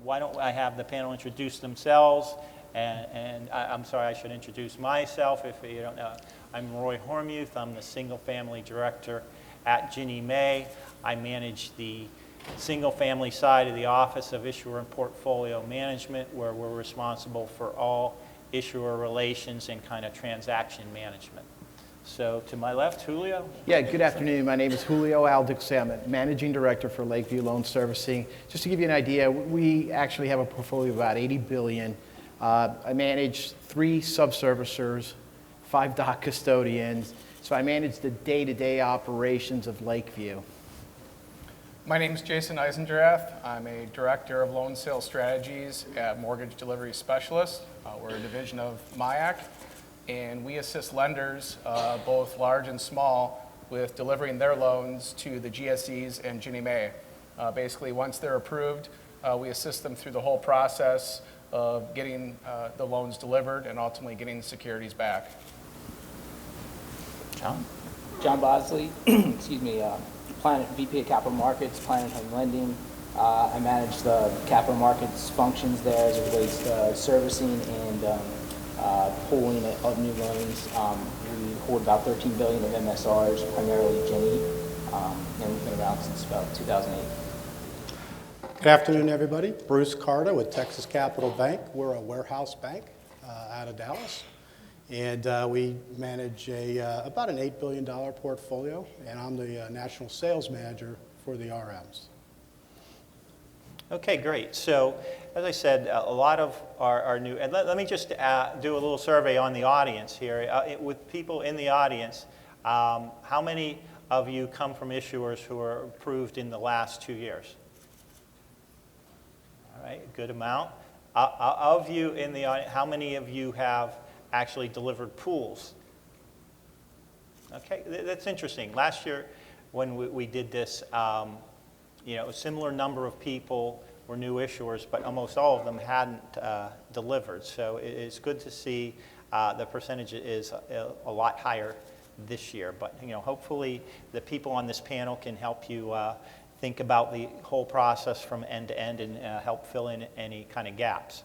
why don't I have the panel introduce themselves? And I'm sorry, I should introduce myself if you don't know. I'm Roy Hormuth. I'm the single family director at Ginnie Mae. I manage the single family side of the Office of Issuer and Portfolio Management, where we're responsible for all issuer relations and kind of transaction management. So to my left, Julio. Yeah, good afternoon. My name is Julio Aldecocea. I'm a managing director for Lakeview Loan Servicing. Just to give you an idea, we actually have a portfolio of about $80 billion. I manage 3 subservicers, 5 doc custodians. So I manage the day-to-day operations of Lakeview. My name is Jason Eisendrath. I'm a director of loan sales strategies at Mortgage Delivery Specialist. We're a division of MIAC, and we assist lenders, both large and small, with delivering their loans to the GSEs and Ginnie Mae. Basically, once they're approved, we assist them through the whole process of getting the loans delivered and ultimately getting the securities back. John Bosley, excuse me, VP of Capital Markets, Planet Home Lending. I manage the capital markets functions there as it relates to servicing and pooling of new loans. We hold about $13 billion of MSRs, primarily Ginnie, and we've been around since about 2008. Good afternoon, everybody. Bruce Karda with Texas Capital Bank. We're a warehouse bank out of Dallas, and we manage about an $8 billion portfolio, and I'm the national sales manager for the RMs. Okay, great. So, as I said, a lot of our new, and let me just do a little survey on the audience here. With people in the audience, how many of you come from issuers who are approved in the last 2 years? All right, a good amount. Of you in the audience, how many of you have actually delivered pools? Okay, that's interesting. Last year when we did this, a similar number of people were new issuers, but almost all of them hadn't delivered. So it's good to see the percentage is a lot higher this year. But hopefully the people on this panel can help you think about the whole process from end to end and help fill in any kind of gaps.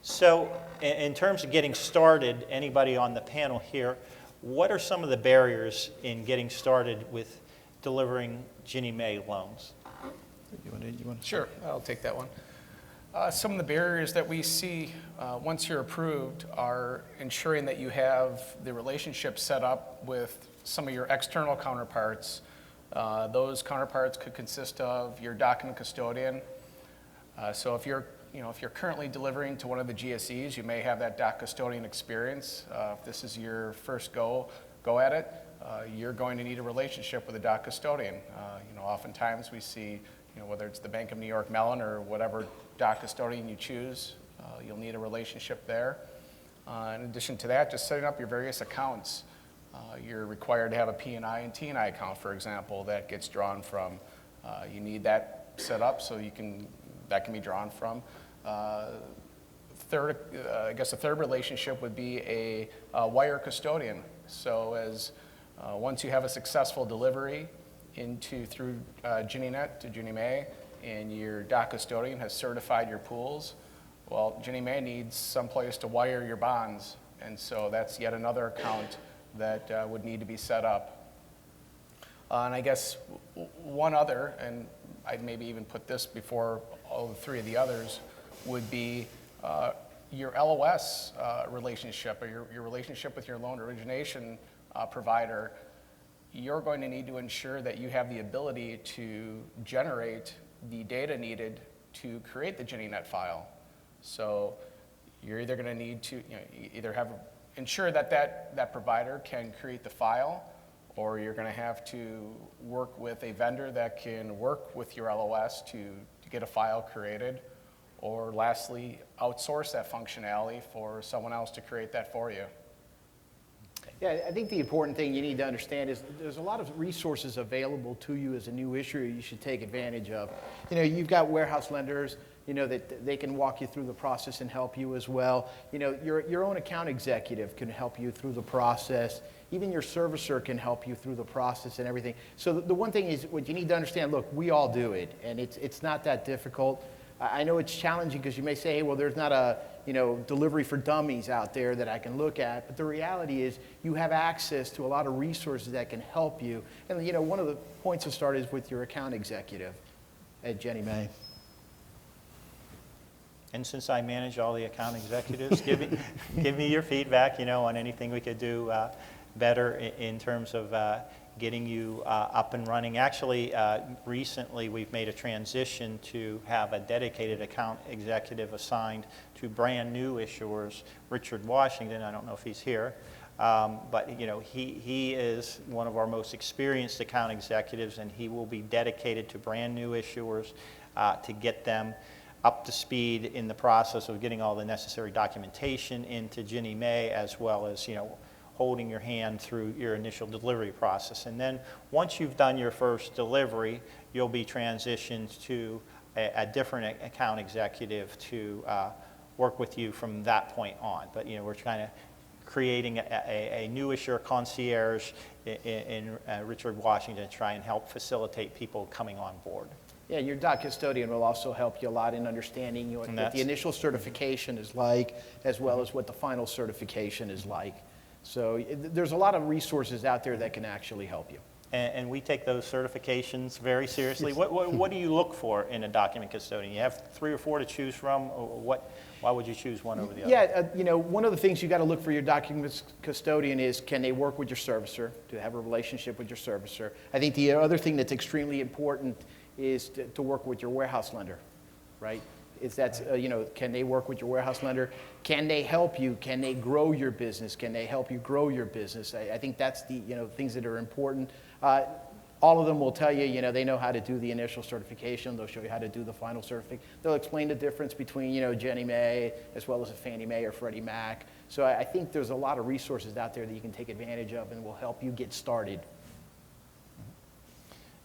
So in terms of getting started, anybody on the panel here, what are some of the barriers in getting started with delivering Ginnie Mae loans? You want to Sure, I'll take that one. Some of the barriers that we see once you're approved are ensuring that you have the relationship set up with some of your external counterparts. Those counterparts could consist of your document custodian. So if you're currently delivering to one of the GSEs, you may have that doc custodian experience. If this is your first go at it, you're going to need a relationship with a doc custodian. Oftentimes we see, whether it's the Bank of New York Mellon or whatever doc custodian you choose, you'll need a relationship there. In addition to that, just setting up your various accounts. You're required to have a P&I and T&I account, for example, that gets drawn from. You need that set up so that can be drawn from. Third, I guess a third relationship would be a wire custodian. So once you have a successful delivery through GinnieNet to Ginnie Mae, and your doc custodian has certified your pools, well, Ginnie Mae needs someplace to wire your bonds, and so that's yet another account that would need to be set up. And I guess one other, and I'd maybe even put this before all 3 of the others, would be your LOS relationship, or your relationship with your loan origination provider. You're going to need to ensure that you have the ability to generate the data needed to create the GinnieNet file. So you're either going to need to ensure that provider can create the file, or you're going to have to work with a vendor that can work with your LOS to get a file created, or lastly, outsource that functionality for someone else to create that for you. Yeah, I think the important thing you need to understand is there's a lot of resources available to you as a new issuer you should take advantage of. You've got warehouse lenders, that they can walk you through the process and help you as well. Your own account executive can help you through the process. Even your servicer can help you through the process and everything. So the one thing is, what you need to understand, look, we all do it, and it's not that difficult. I know it's challenging because you may say, hey, well, there's not a delivery for dummies out there that I can look at. But the reality is you have access to a lot of resources that can help you. And one of the points of start is with your account executive at Ginnie Mae. And since I manage all the account executives, give me your feedback, on anything we could do better in terms of getting you up and running. Actually, recently we've made a transition to have a dedicated account executive assigned to brand new issuers. Richard Washington, I don't know if he's here, but he is one of our most experienced account executives, and he will be dedicated to brand new issuers to get them up to speed in the process of getting all the necessary documentation into Ginnie Mae, as well as holding your hand through your initial delivery process. And then once you've done your first delivery, you'll be transitioned to a different account executive to work with you from that point on. But we're kind of creating a new issuer concierge in Richard Washington to try and help facilitate people coming on board. Yeah, your doc custodian will also help you a lot in understanding what the initial certification is like, as well as what the final certification is like. So there's a lot of resources out there that can actually help you. And we take those certifications very seriously. What do you look for in a document custodian? You have 3 or 4 to choose from, or why would you choose one over the other? Yeah, one of the things you got to look for your document custodian is, can they work with your servicer, to have a relationship with your servicer? I think the other thing that's extremely important is to work with your warehouse lender, right? Can they work with your warehouse lender? Can they help you? Can they grow your business? Can they help you grow your business? I think that's the things that are important. All of them will tell you, they know how to do the initial certification. They'll show you how to do the final certification. They'll explain the difference between, Ginnie Mae as well as a Fannie Mae or Freddie Mac. So I think there's a lot of resources out there that you can take advantage of and will help you get started.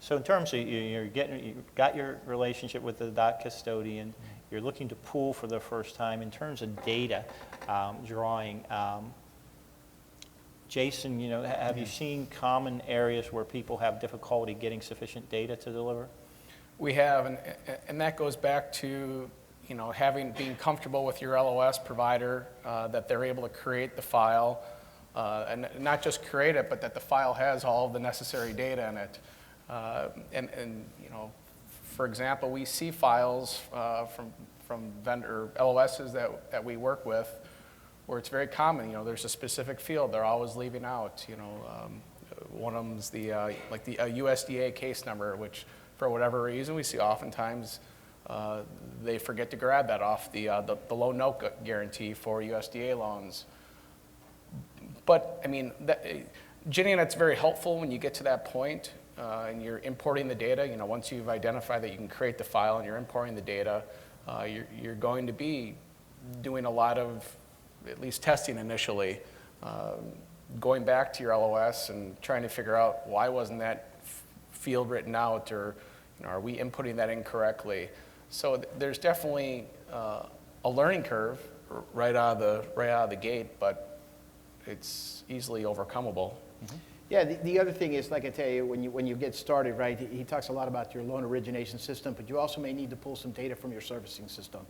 So in terms of you've got your relationship with the doc custodian, you're looking to pool for the first time. In terms of data drawing, Jason, have you seen common areas where people have difficulty getting sufficient data to deliver? We have, and that goes back to being comfortable with your LOS provider, that they're able to create the file, and not just create it, but that the file has all of the necessary data in it. For example, we see files from vendor LOSs that we work with where it's very common. There's a specific field they're always leaving out. One of them's the USDA case number, which for whatever reason we see oftentimes they forget to grab that off the loan note guarantee for USDA loans. But I mean, Ginnie Net's very helpful when you get to that point. And you're importing the data. Once you've identified that you can create the file and you're importing the data, you're going to be doing a lot of, at least testing initially, going back to your LOS and trying to figure out why wasn't that field written out, or are we inputting that incorrectly? So there's definitely a learning curve right out of the gate, but it's easily overcomable. Mm-hmm. Yeah, the other thing is, like I tell you, when you get started, right, he talks a lot about your loan origination system, but you also may need to pull some data from your servicing system.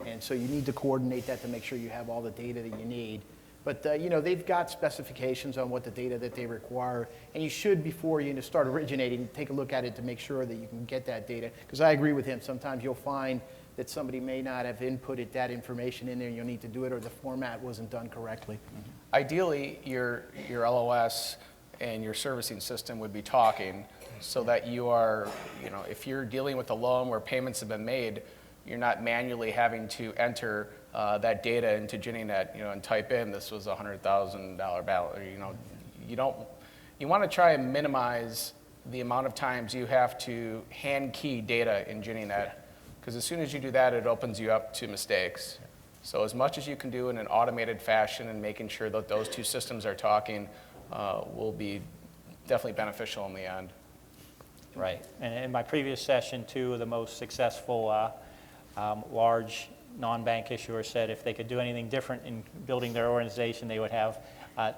And so you need to coordinate that to make sure you have all the data that you need. But, they've got specifications on what the data that they require, and you should, before you start originating, take a look at it to make sure that you can get that data. Because I agree with him, sometimes you'll find that somebody may not have inputted that information in there, and you'll need to do it, or the format wasn't done correctly. Mm-hmm. Ideally, your LOS and your servicing system would be talking, so that you are, if you're dealing with a loan where payments have been made, you're not manually having to enter that data into Ginnie Net, and type in this was a $100,000 balance. You want to try and minimize the amount of times you have to hand key data in Ginnie Net, because as soon as you do that, it opens you up to mistakes. So as much as you can do in an automated fashion and making sure that those two systems are talking will be definitely beneficial in the end. Right. And in my previous session, 2 of the most successful large non-bank issuers said if they could do anything different in building their organization, they would have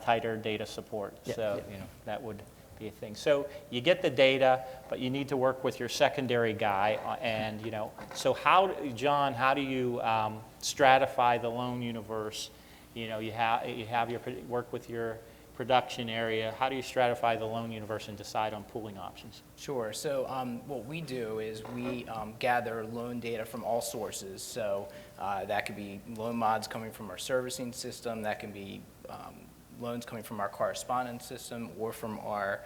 tighter data support. Yeah, So yeah. that would be a thing. So you get the data, but you need to work with your secondary guy, and so John, how do you stratify the loan universe? You have your work with your production area. How do you stratify the loan universe and decide on pooling options? Sure. So what we do is we gather loan data from all sources. So that could be loan mods coming from our servicing system. That can be loans coming from our correspondence system or from our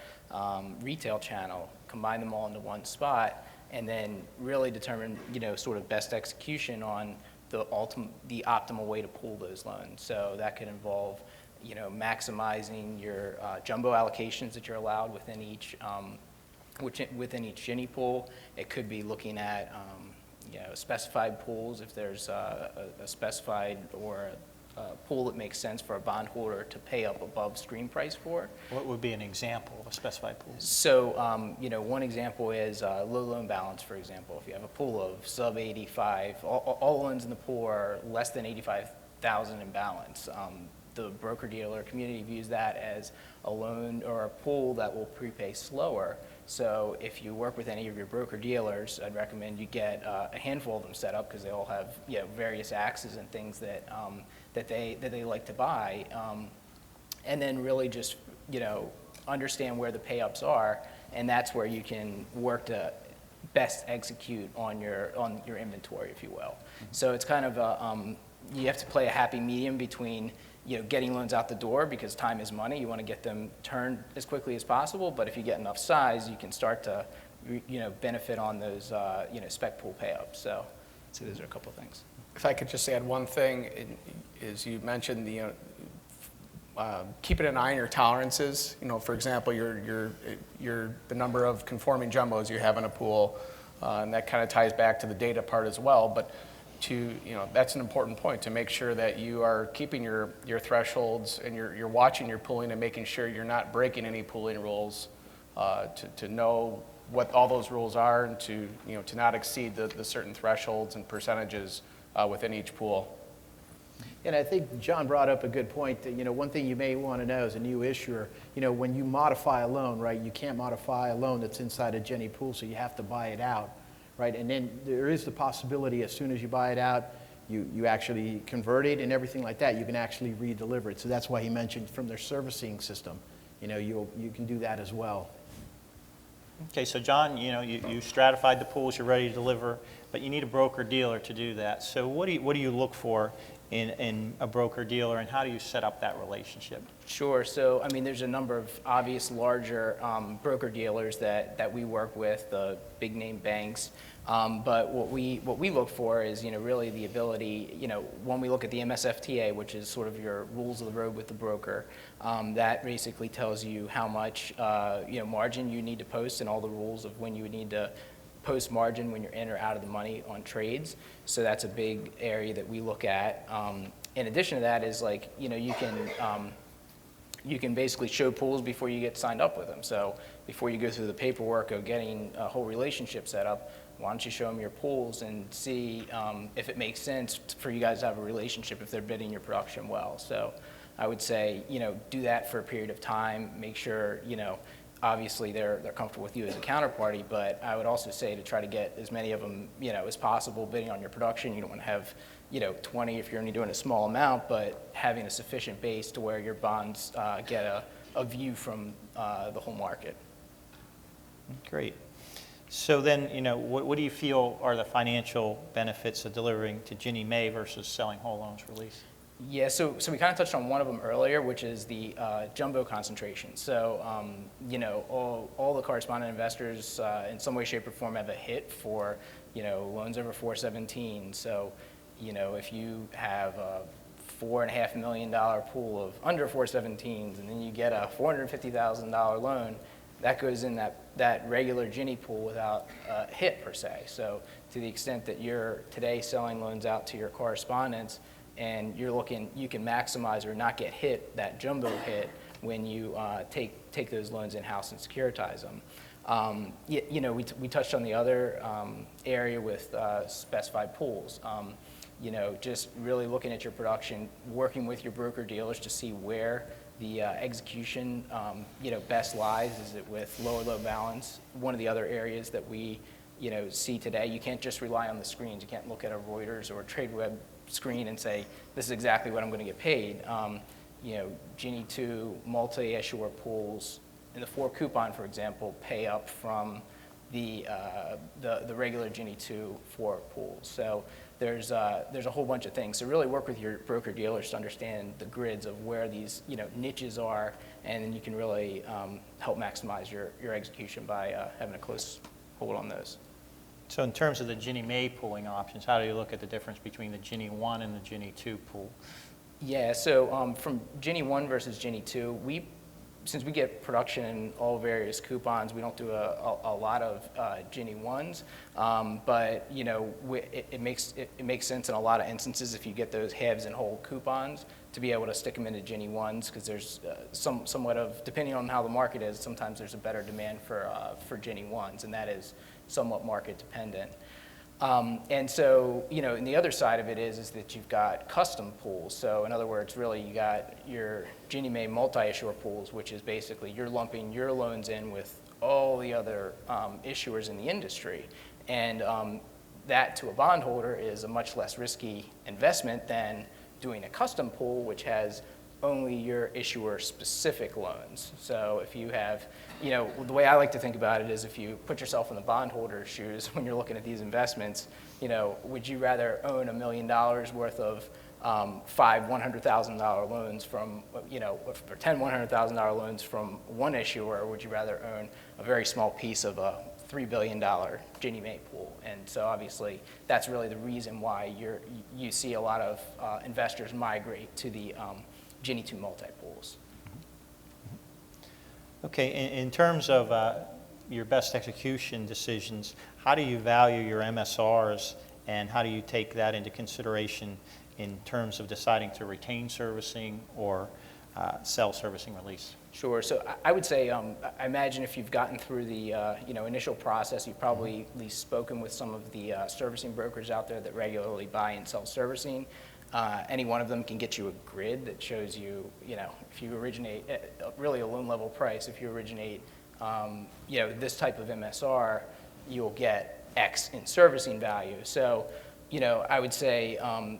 retail channel. Combine them all into one spot, and then really determine sort of best execution on the optimal way to pool those loans. So that could involve maximizing your jumbo allocations that you're allowed within each Ginnie pool. It could be looking at specified pools if there's a specified or a pool that makes sense for a bondholder to pay up above screen price for. What would be an example of a specified pool? So, one example is low loan balance, for example. If you have a pool of sub 85, all loans in the pool are less than 85,000 in balance. The broker-dealer community views that as a loan or a pool that will prepay slower. So if you work with any of your broker-dealers, I'd recommend you get a handful of them set up because they all have various axes and things that they like to buy, and then really just understand where the pay-ups are, and that's where you can work to best execute on your inventory, if you will. So it's kind of you have to play a happy medium between getting loans out the door because time is money. You want to get them turned as quickly as possible, but if you get enough size, you can start to benefit on those spec pool pay-ups. So those are a couple of things. If I could just add one thing, is you mentioned keeping an eye on your tolerances. For example, the number of conforming jumbos you have in a pool, and that kind of ties back to the data part as well. But that's an important point, to make sure that you are keeping your thresholds and you're watching your pooling and making sure you're not breaking any pooling rules, to know what all those rules are, and to not exceed the certain thresholds and percentages within each pool. And I think John brought up a good point that, one thing you may want to know as a new issuer, when you modify a loan, right, you can't modify a loan that's inside a Ginnie pool, so you have to buy it out, right? And then there is the possibility as soon as you buy it out, you actually convert it and everything like that, you can actually re-deliver it. So that's why he mentioned from their servicing system, you can do that as well. Okay, so John, you stratified the pools, you're ready to deliver, but you need a broker-dealer to do that. So what do you look for in a broker-dealer, and how do you set up that relationship? Sure. So, there's a number of obvious larger broker-dealers that we work with, the big-name banks. But what we look for is, really the ability, when we look at the MSFTA, which is sort of your rules of the road with the broker, that basically tells you how much, margin you need to post and all the rules of when you would need to post margin when you're in or out of the money on trades. So that's a big area that we look at. In addition to that is you can basically show pools before you get signed up with them. So before you go through the paperwork of getting a whole relationship set up, why don't you show them your pools and see if it makes sense for you guys to have a relationship if they're bidding your production well. So I would say, do that for a period of time, make sure, obviously they're comfortable with you as a counterparty, but I would also say to try to get as many of them, as possible bidding on your production. You don't want to have, 20 if you're only doing a small amount, but having a sufficient base to where your bonds get a view from the whole market. Great. So then, what do you feel are the financial benefits of delivering to Ginnie Mae versus selling whole loans release? Yeah, so we kind of touched on one of them earlier, which is the jumbo concentration. So, all the correspondent investors in some way, shape, or form have a hit for, loans over 417. So, if you have a $4.5 million pool of under 417s, and then you get a $450,000 loan, that goes in that regular Ginnie pool without a hit per se. So, to the extent that you're today selling loans out to your correspondents, and you can maximize or not get hit, that jumbo hit, when you take those loans in-house and securitize them. We touched on the other area with specified pools. just really looking at your production, working with your broker dealers to see where the execution, best lies. Is it with low balance? One of the other areas that we, see today, you can't just rely on the screens. You can't look at a Reuters or a TradeWeb screen and say, this is exactly what I'm going to get paid. Ginnie 2 multi-issuer pools in the 4 coupon, for example, pay up from the regular Ginnie 2 4 pools. So there's a whole bunch of things. So really work with your broker dealers to understand the grids of where these niches are, and then you can really help maximize your execution by having a close hold on those. So in terms of the Ginnie Mae pooling options, how do you look at the difference between the Ginnie 1 and the Ginnie 2 pool? Yeah, so from Ginnie 1 versus Ginnie 2, since we get production in all various coupons, we don't do a lot of Ginnie 1s, but it makes sense in a lot of instances if you get those halves and whole coupons to be able to stick them into Ginnie 1s, because there's somewhat of, depending on how the market is, sometimes there's a better demand for Ginnie 1s, and that is somewhat market dependent. And so, and the other side of it is that you've got custom pools. So in other words, really you got your Ginnie Mae multi-issuer pools, which is basically you're lumping your loans in with all the other issuers in the industry. And that to a bondholder is a much less risky investment than doing a custom pool, which has only your issuer-specific loans. So if you have, the way I like to think about it is if you put yourself in the bondholder's shoes when you're looking at these investments, would you rather own $1 million worth of 5 $100,000 loans from, or 10 $100,000 loans from one issuer, or would you rather own a very small piece of a $3 billion Ginnie Mae pool? And so obviously that's really the reason why you see a lot of investors migrate to the Ginnie 2 multi-pools. Okay, in terms of your best execution decisions, how do you value your MSRs, and how do you take that into consideration in terms of deciding to retain servicing or sell servicing release? Sure. So I would say, I imagine if you've gotten through the initial process, you've probably at least spoken with some of the servicing brokers out there that regularly buy and sell servicing. Any one of them can get you a grid that shows you, if you originate really a loan level price, if you originate, this type of MSR, you'll get X in servicing value. So, I would say, a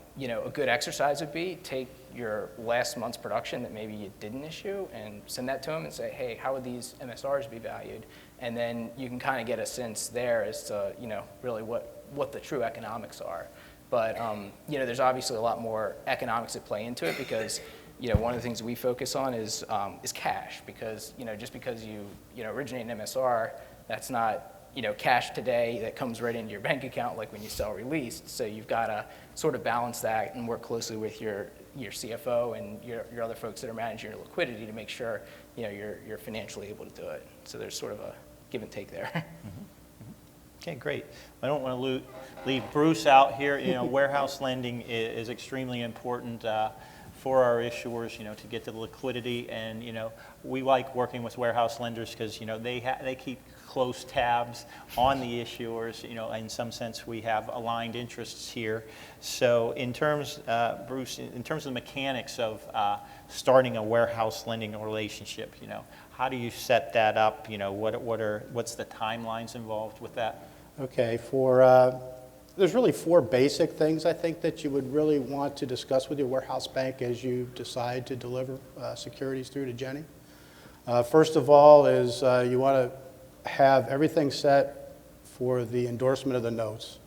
good exercise would be take your last month's production that maybe you didn't issue and send that to them and say, hey, how would these MSRs be valued? And then you can kind of get a sense there as to, really what the true economics are. But there's obviously a lot more economics that play into it, because one of the things we focus on is cash, because just because you originate an MSR, that's not cash today that comes right into your bank account like when you sell released. So you've got to sort of balance that and work closely with your CFO and your other folks that are managing your liquidity to make sure you're financially able to do it. So there's sort of a give and take there. Okay, great. I don't want to leave Bruce out here. Warehouse lending is extremely important for our issuers, to get the liquidity. And, we like working with warehouse lenders because, they keep close tabs on the issuers. In some sense, we have aligned interests here. So in terms, Bruce, in terms of the mechanics of starting a warehouse lending relationship, how do you set that up? What's the timelines involved with that? Okay, there's really 4 basic things I think that you would really want to discuss with your warehouse bank as you decide to deliver securities through to Ginnie. First of all is you want to have everything set for the endorsement of the notes.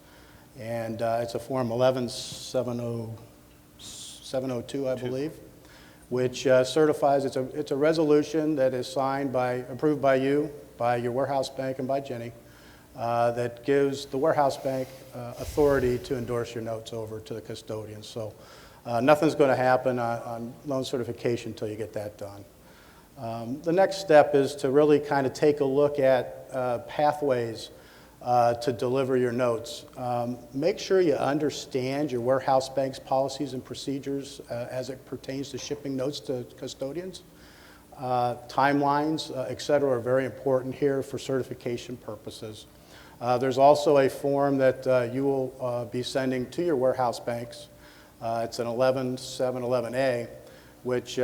And it's a Form 11702, I believe, which certifies it's a resolution that is signed approved by you, by your warehouse bank, and by Ginnie. That gives the warehouse bank authority to endorse your notes over to the custodian. So nothing's going to happen on loan certification until you get that done. The next step is to really kind of take a look at pathways to deliver your notes. Make sure you understand your warehouse bank's policies and procedures as it pertains to shipping notes to custodians. Timelines, et cetera, are very important here for certification purposes. There's also a form that you will be sending to your warehouse banks. It's an 11711A, which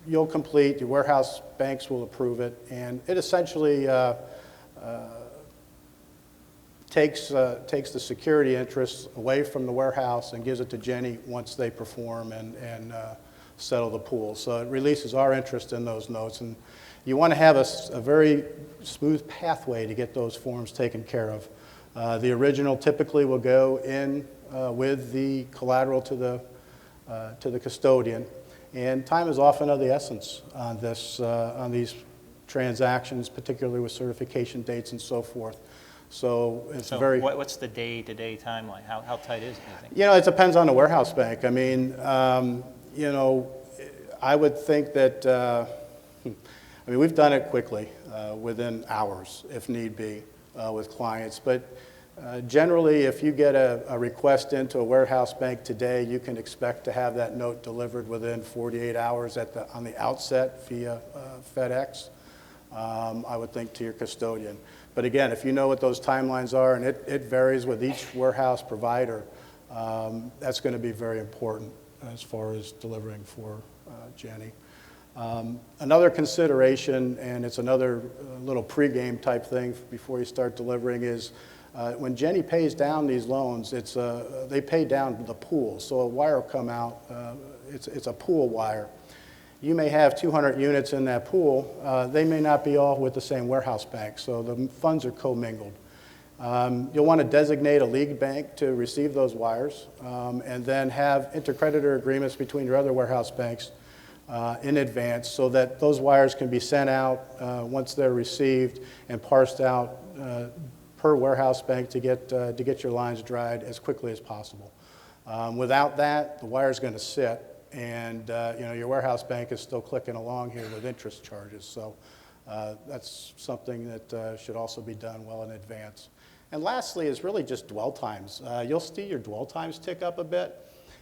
you'll complete. Your warehouse banks will approve it, and it essentially takes the security interests away from the warehouse and gives it to Ginnie once they perform and settle the pool. So it releases our interest in those notes, and you want to have a very smooth pathway to get those forms taken care of. The original typically will go in with the collateral to the custodian, and time is often of the essence on on these transactions, particularly with certification dates and so forth. So it's very. What's the day-to-day timeline? How tight is it, do you think? You know, it depends on the warehouse bank. I mean, you know, I would think that. I mean, we've done it quickly, within hours, if need be, with clients. But generally, if you get a request into a warehouse bank today, you can expect to have that note delivered within 48 hours on the outset via FedEx, I would think, to your custodian. But again, if you know what those timelines are, and it varies with each warehouse provider, that's going to be very important as far as delivering for Ginnie. Another consideration, and it's another little pregame type thing before you start delivering, is when Ginnie pays down these loans, they pay down the pool. So a wire will come out, it's a pool wire. You may have 200 units in that pool. They may not be all with the same warehouse bank, so the funds are commingled. You'll want to designate a lead bank to receive those wires, and then have intercreditor agreements between your other warehouse banks in advance, so that those wires can be sent out once they're received and parsed out per warehouse bank to get your lines dried as quickly as possible. Without that, the wire's going to sit, and you know, your warehouse bank is still clicking along here with interest charges. So that's something that should also be done well in advance. And lastly is really just dwell times. You'll see your dwell times tick up a bit.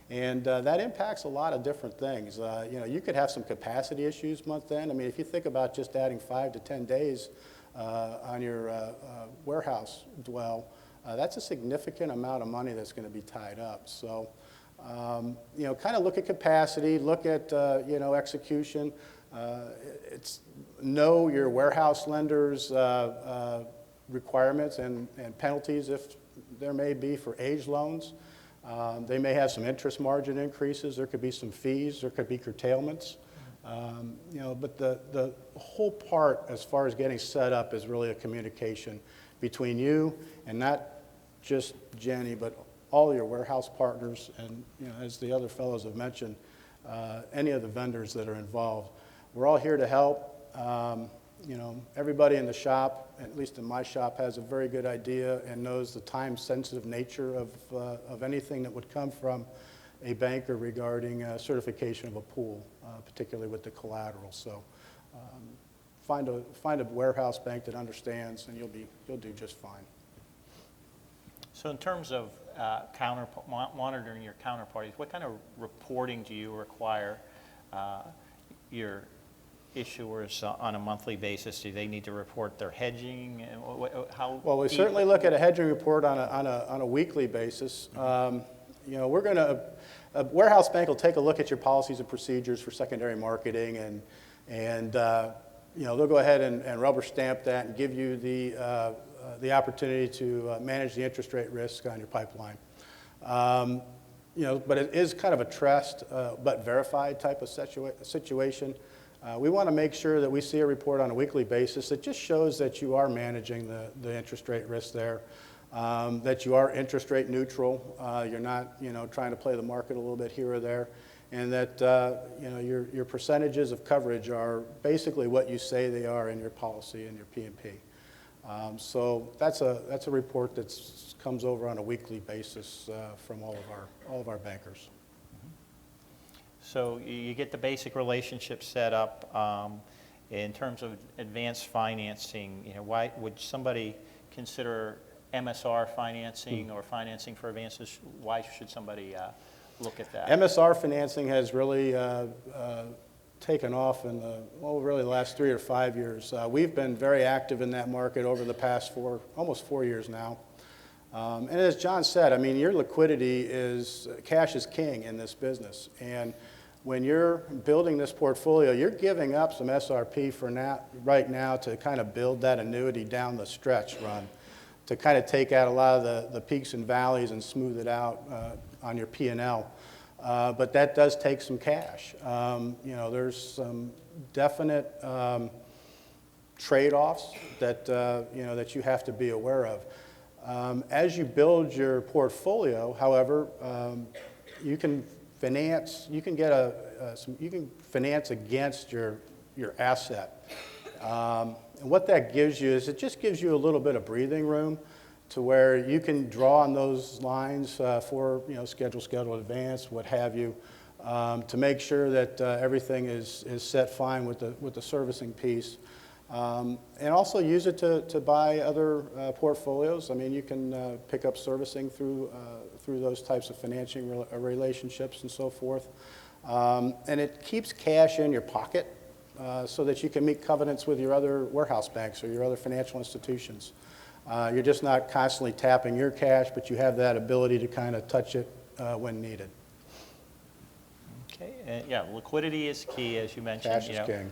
And that impacts a lot of different things. You know, you could have some capacity issues month end. I mean, if you think about just adding 5 to 10 days on your warehouse dwell, that's a significant amount of money that's going to be tied up. So, you know, kind of look at capacity, look at, you know, execution. Know your warehouse lender's requirements and penalties if there may be for age loans. They may have some interest margin increases. There could be some fees. There could be curtailments. You know, but the whole part as far as getting set up is really a communication between you and not just Ginnie, but all your warehouse partners and, you know, as the other fellows have mentioned, any of the vendors that are involved. We're all here to help. You know, everybody in the shop, at least in my shop, has a very good idea and knows the time-sensitive nature of anything that would come from a banker regarding certification of a pool, particularly with the collateral. So find a warehouse bank that understands, and you'll do just fine. So in terms of monitoring your counterparties, what kind of reporting do you require your issuers on a monthly basis? Do they need to report their hedging? How? Well, we certainly look at a hedging report on a weekly basis. You know, a warehouse bank will take a look at your policies and procedures for secondary marketing, and you know, they'll go ahead and rubber stamp that and give you the opportunity to manage the interest rate risk on your pipeline. You know, but it is kind of a trust but verified type of situation. We want to make sure that we see a report on a weekly basis that just shows that you are managing the interest rate risk there, that you are interest rate neutral, you're not, you know, trying to play the market a little bit here or there, and that you know, your percentages of coverage are basically what you say they are in your policy and your P&P. So that's a report that comes over on a weekly basis from all of our bankers. So you get the basic relationship set up. In terms of advanced financing, you know, why would somebody consider MSR financing or financing for advances? Why should somebody look at that? MSR financing has really taken off in the, well, really the last 3 or 5 years. We've been very active in that market over the past almost 4 years now. And as John said, I mean, your liquidity is, cash is king in this business. And when you're building this portfolio, you're giving up some SRP for now, right now, to kind of build that annuity down the stretch run, to kind of take out a lot of the peaks and valleys and smooth it out on your P&L. But that does take some cash. You know, there's some definite trade-offs that, you know, that you have to be aware of. As you build your portfolio, however, you can finance, you can get you can finance against your asset. And what that gives you is it just gives you a little bit of breathing room to where you can draw on those lines for, you know, schedule advance, what have you, to make sure that everything is set fine with the servicing piece. And also use it to buy other portfolios. I mean, you can pick up servicing through those types of financing relationships and so forth. And it keeps cash in your pocket so that you can meet covenants with your other warehouse banks or your other financial institutions. You're just not constantly tapping your cash, but you have that ability to kind of touch it when needed. Okay, and yeah, liquidity is key, as you mentioned. Cash is king.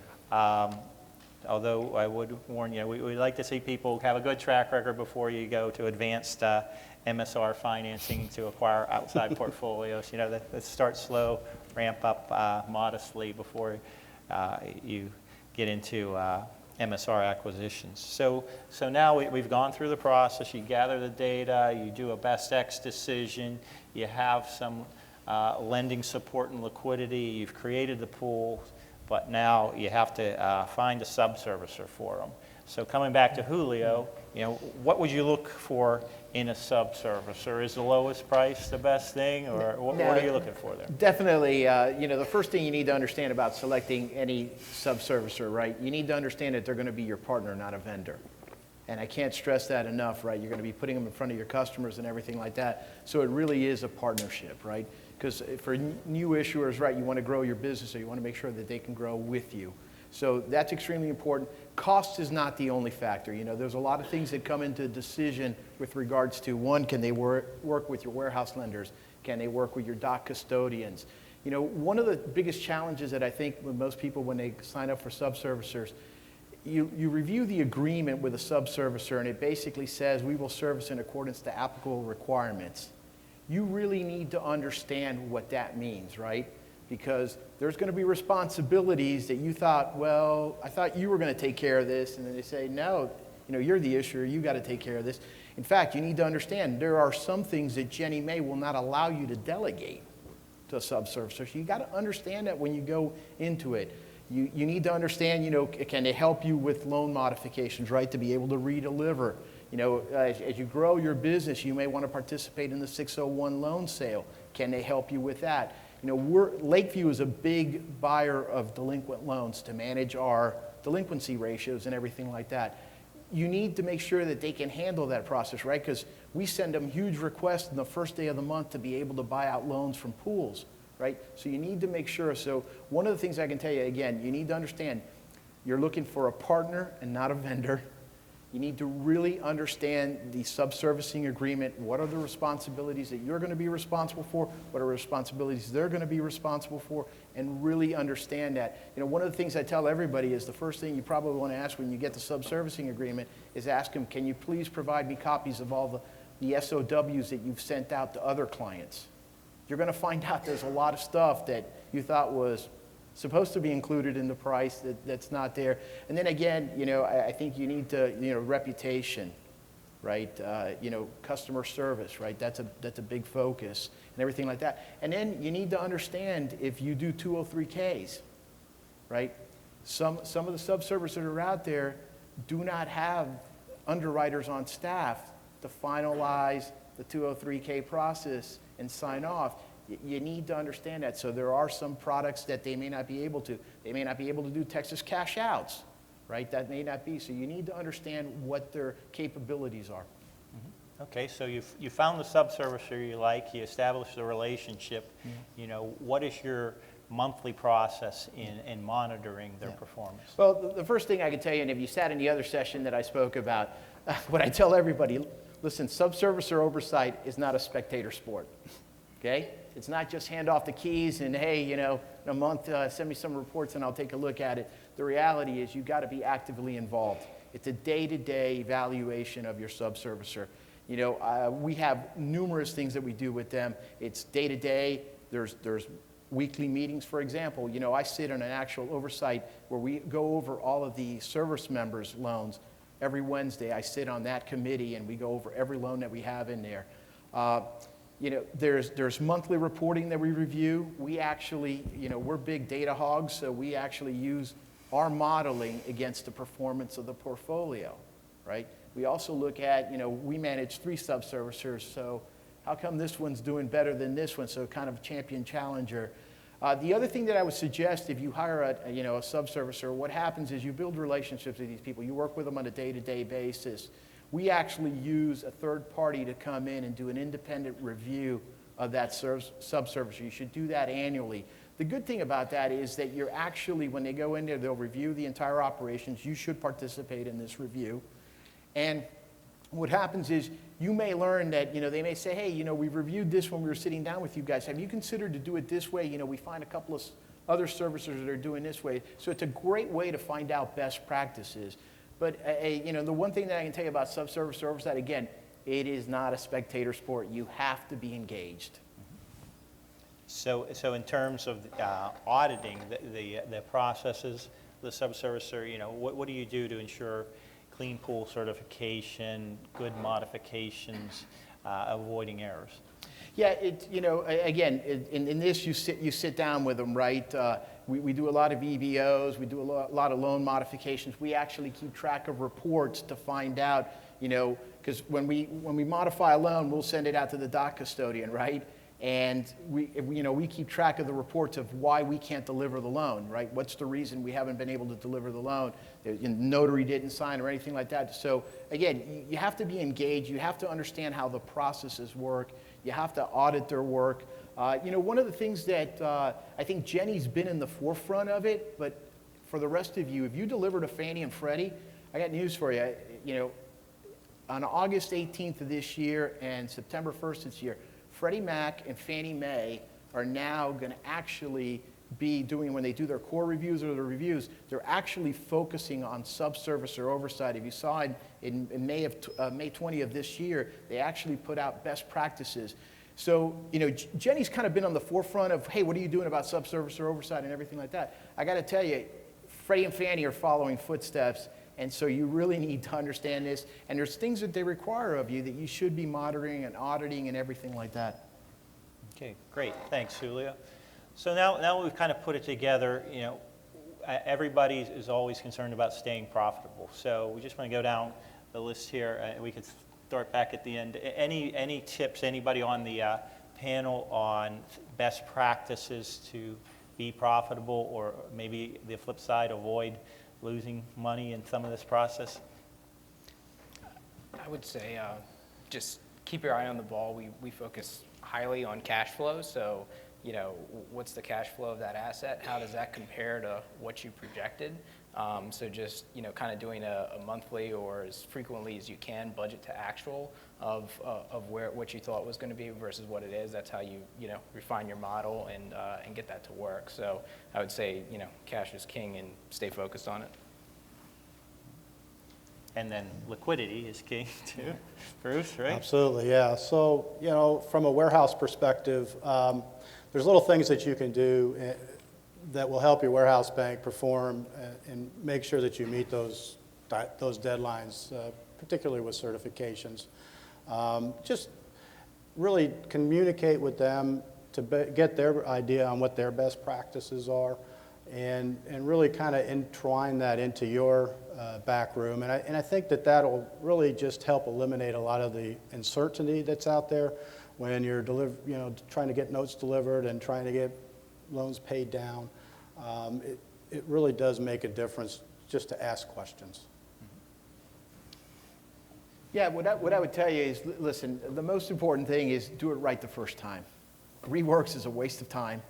Although I would warn you, we like to see people have a good track record before you go to advanced MSR financing to acquire outside portfolios. You know, that start slow, ramp up modestly before you get into MSR acquisitions. So now we've gone through the process. You gather the data, you do a best X decision, you have some lending support and liquidity, you've created the pool, but now you have to find a subservicer for them. So coming back to Julio, you know, what would you look for in a subservicer? Is the lowest price the best thing, or what are you looking for there? Definitely, you know, the first thing you need to understand about selecting any subservicer, right? You need to understand that they're going to be your partner, not a vendor. And I can't stress that enough, right? You're going to be putting them in front of your customers and everything like that. So it really is a partnership, right? Because for new issuers, right, you want to grow your business, so you want to make sure that they can grow with you. So that's extremely important. Cost is not the only factor. You know, there's a lot of things that come into decision with regards to, one, can they work with your warehouse lenders? Can they work with your dock custodians? You know, one of the biggest challenges that I think with most people when they sign up for subservicers, you review the agreement with a subservicer, and it basically says we will service in accordance to applicable requirements. You really need to understand what that means, right? Because there's going to be responsibilities that you thought, well, I thought you were going to take care of this, and then they say, no, you know, you're the issuer, you got to take care of this. In fact, you need to understand there are some things that Ginnie Mae will not allow you to delegate to a subservicer. So you got to understand that when you go into it. You need to understand, you know, can they help you with loan modifications, right, to be able to redeliver. You know, as you grow your business, you may want to participate in the 601 loan sale. Can they help you with that? You know, Lakeview is a big buyer of delinquent loans to manage our delinquency ratios and everything like that. You need to make sure that they can handle that process, right? Because we send them huge requests on the first day of the month to be able to buy out loans from pools, right? So you need to make sure. So one of the things I can tell you, again, you need to understand you're looking for a partner and not a vendor. You need to really understand the subservicing agreement. What are the responsibilities that you're going to be responsible for? What are responsibilities they're going to be responsible for? And really understand that. You know, one of the things I tell everybody is the first thing you probably want to ask when you get the subservicing agreement is ask them, can you please provide me copies of all the SOWs that you've sent out to other clients? You're going to find out there's a lot of stuff that you thought was supposed to be included in the price that's not there. And then again, you know, I think you need to, you know, reputation, right? You know, customer service, right? That's a big focus and everything like that. And then you need to understand if you do 203Ks, right? Some of the subservicers that are out there do not have underwriters on staff to finalize the 203K process and sign off. You need to understand that. So there are some products that they may not be able to. They may not be able to do Texas cash outs, right? That may not be. So you need to understand what their capabilities are. Mm-hmm. Okay, so you found the subservicer you like, you established the relationship. Mm-hmm. You know, what is your monthly process in monitoring their performance? Well, the first thing I can tell you, and if you sat in the other session that I spoke about, what I tell everybody, listen, subservicer oversight is not a spectator sport, okay? It's not just hand off the keys and, hey, you know, in a month, send me some reports and I'll take a look at it. The reality is you've got to be actively involved. It's a day-to-day evaluation of your subservicer. You know, we have numerous things that we do with them. It's day-to-day. There's weekly meetings, for example. You know, I sit on an actual oversight where we go over all of the service members' loans. Every Wednesday, I sit on that committee and we go over every loan that we have in there. You know, there's monthly reporting that we review. We actually, you know, we're big data hogs, so we actually use our modeling against the performance of the portfolio, right? We also look at, you know, we manage 3 subservicers, so how come this one's doing better than this one? So kind of champion challenger. The other thing that I would suggest, if you hire a subservicer, what happens is you build relationships with these people. You work with them on a day-to-day basis. We actually use a third party to come in and do an independent review of that subservicer. You should do that annually. The good thing about that is that you're actually, when they go in there, they'll review the entire operations. You should participate in this review. And what happens is you may learn that, you know, they may say, hey, you know, we've reviewed this when we were sitting down with you guys. Have you considered to do it this way? You know, we find a couple of other servicers that are doing this way. So it's a great way to find out best practices. But, you know, the one thing that I can tell you about subservicer oversight, again, it is not a spectator sport. You have to be engaged. So in terms of auditing the processes, the subservicer, you know, what do you do to ensure clean pool certification, good modifications, avoiding errors? Yeah, you know, again, in this, you sit down with them, right? We do a lot of EBOs, we do a lot of loan modifications. We actually keep track of reports to find out, you know, because when we modify a loan, we'll send it out to the doc custodian, right? And we keep track of the reports of why we can't deliver the loan, right? What's the reason we haven't been able to deliver the loan? The notary didn't sign or anything like that. So again, you have to be engaged. You have to understand how the processes work. You have to audit their work. You know, one of the things that I think Jenny's been in the forefront of it, but for the rest of you, if you deliver to Fannie and Freddie, I got news for you. You know, on August 18th of this year and September 1st this year, Freddie Mac and Fannie Mae are now going to actually be doing, when they do their core reviews or their reviews, they're actually focusing on subservicer oversight. If you saw it in May 20 of this year, they actually put out best practices. So, you know, Jenny's kind of been on the forefront of, hey, what are you doing about subservicer oversight and everything like that. I got to tell you, Freddie and Fannie are following footsteps, and so you really need to understand this. And there's things that they require of you that you should be monitoring and auditing and everything like that. Okay, great. Thanks, Julio. So now we've kind of put it together, you know, everybody is always concerned about staying profitable. So we just want to go down the list here. We could start back at the end. Any tips, anybody on the panel on best practices to be profitable, or maybe the flip side, avoid losing money in some of this process? I would say just keep your eye on the ball. We focus highly on cash flow. So, you know, what's the cash flow of that asset? How does that compare to what you projected? So just, you know, kind of doing a monthly or as frequently as you can budget to actual of what you thought was going to be versus what it is. That's how you know, refine your model and get that to work. So I would say, you know, cash is king and stay focused on it. And then liquidity is king too. Bruce, right? Absolutely, yeah. So, you know, from a warehouse perspective, there's little things that you can do that will help your warehouse bank perform and make sure that you meet those deadlines, particularly with certifications. Just really communicate with them to get their idea on what their best practices are, and really kind of entwine that into your back room. And I think that that'll really just help eliminate a lot of the uncertainty that's out there when you're trying to get notes delivered and trying to get loans paid down. It really does make a difference just to ask questions. Yeah, what I would tell you is, listen, the most important thing is do it right the first time. Reworks is a waste of time,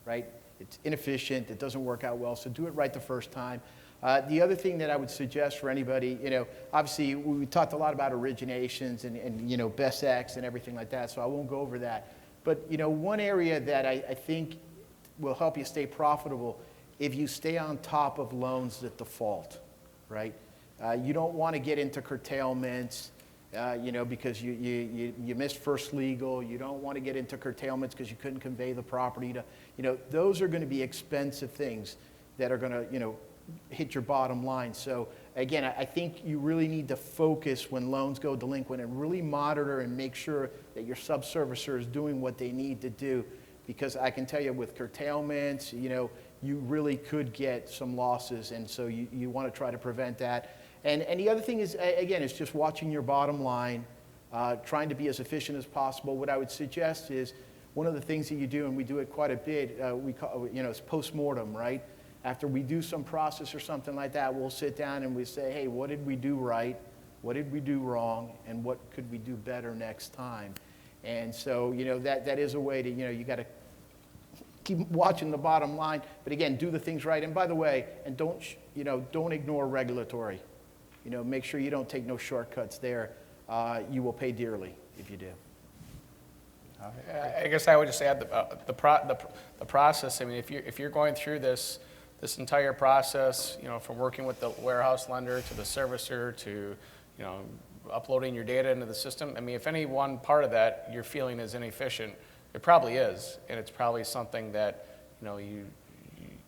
right? it's inefficient, it doesn't work out well, so do it right the first time. The other thing that I would suggest for anybody, obviously we talked a lot about originations and best X and everything like that, so I won't go over that. But one area that I think will help you stay profitable if you stay on top of loans that default, right? You don't want to get into curtailments, because you missed first legal. You don't want to get into curtailments because you couldn't convey the property to, those are going to be expensive things that are going to, hit your bottom line. So again, I think you really need to focus when loans go delinquent and really monitor and make sure that your subservicer is doing what they need to do. Because I can tell you with curtailments, you really could get some losses. And so you want to try to prevent that. And the other thing is, again, is just watching your bottom line, trying to be as efficient as possible. What I would suggest is one of the things that you do, and we do it quite a bit, we call, it's post-mortem, right? After we do some process or something like that, we'll sit down and we say, hey, what did we do right? What did we do wrong? And what could we do better next time? And so, that is a way to, you got to keep watching the bottom line. But again, do the things right. And by the way, and don't ignore regulatory. Make sure you don't take no shortcuts there. You will pay dearly if you do. I guess I would just add the process. I mean, if you're going through this entire process, from working with the warehouse lender to the servicer to, uploading your data into the system. I mean, if any one part of that you're feeling is inefficient, it probably is, and it's probably something that,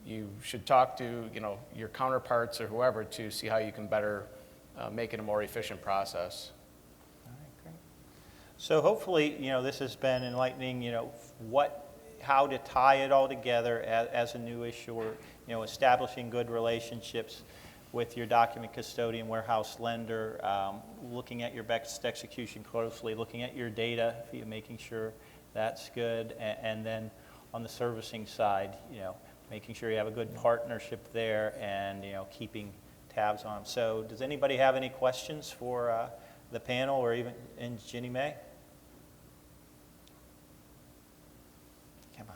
you should talk to, your counterparts or whoever to see how you can better make it a more efficient process. So hopefully, this has been enlightening, how to tie it all together as a new issuer, establishing good relationships with your document custodian, warehouse lender, looking at your best execution closely, looking at your data, making sure that's good, and then on the servicing side, making sure you have a good partnership there and, keeping tabs on them. So does anybody have any questions for the panel or even in Ginnie Mae? Come on.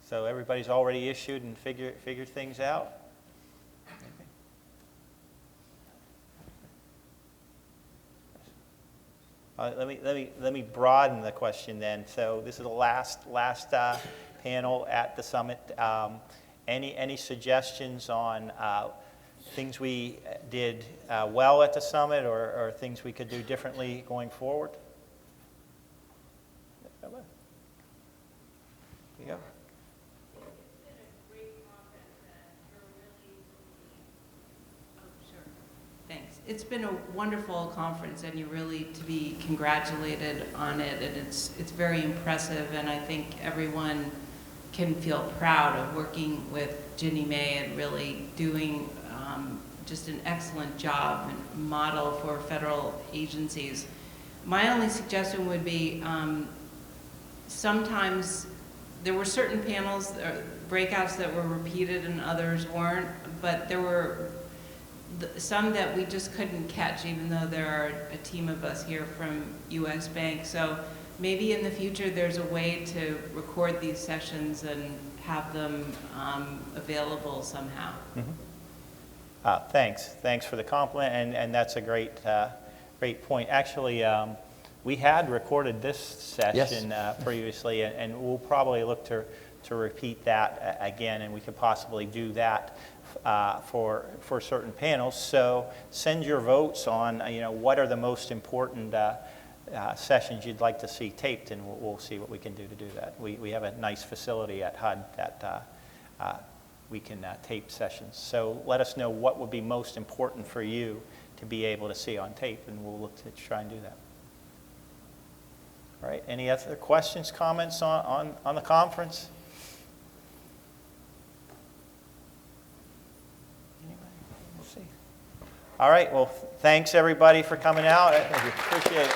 So everybody's already issued and figured things out? Let me broaden the question then. So this is the last panel at the summit. Any suggestions on things we did well at the summit or things we could do differently going forward? There you go. Thanks. It's been a wonderful conference, and you're really to be congratulated on it, and it's very impressive, and I think everyone can feel proud of working with Ginnie Mae and really doing just an excellent job and model for federal agencies. My only suggestion would be sometimes there were certain panels, breakouts that were repeated and others weren't, but there were some that we just couldn't catch, even though there are a team of us here from U.S. Bank. So maybe in the future there's a way to record these sessions and have them available somehow. Mm-hmm. Thanks for the compliment, and that's a great point. Actually, we had recorded this session previously, and we'll probably look to repeat that again, and we could possibly do that for certain panels. So send your votes on what are the most important sessions you'd like to see taped, and we'll see what we can do to do that. We have a nice facility at HUD that we can tape sessions. So let us know what would be most important for you to be able to see on tape, and we'll look to try and do that. All right, any other questions, comments on the conference? Anybody? We'll see. All right, well, thanks everybody for coming out. I appreciate it.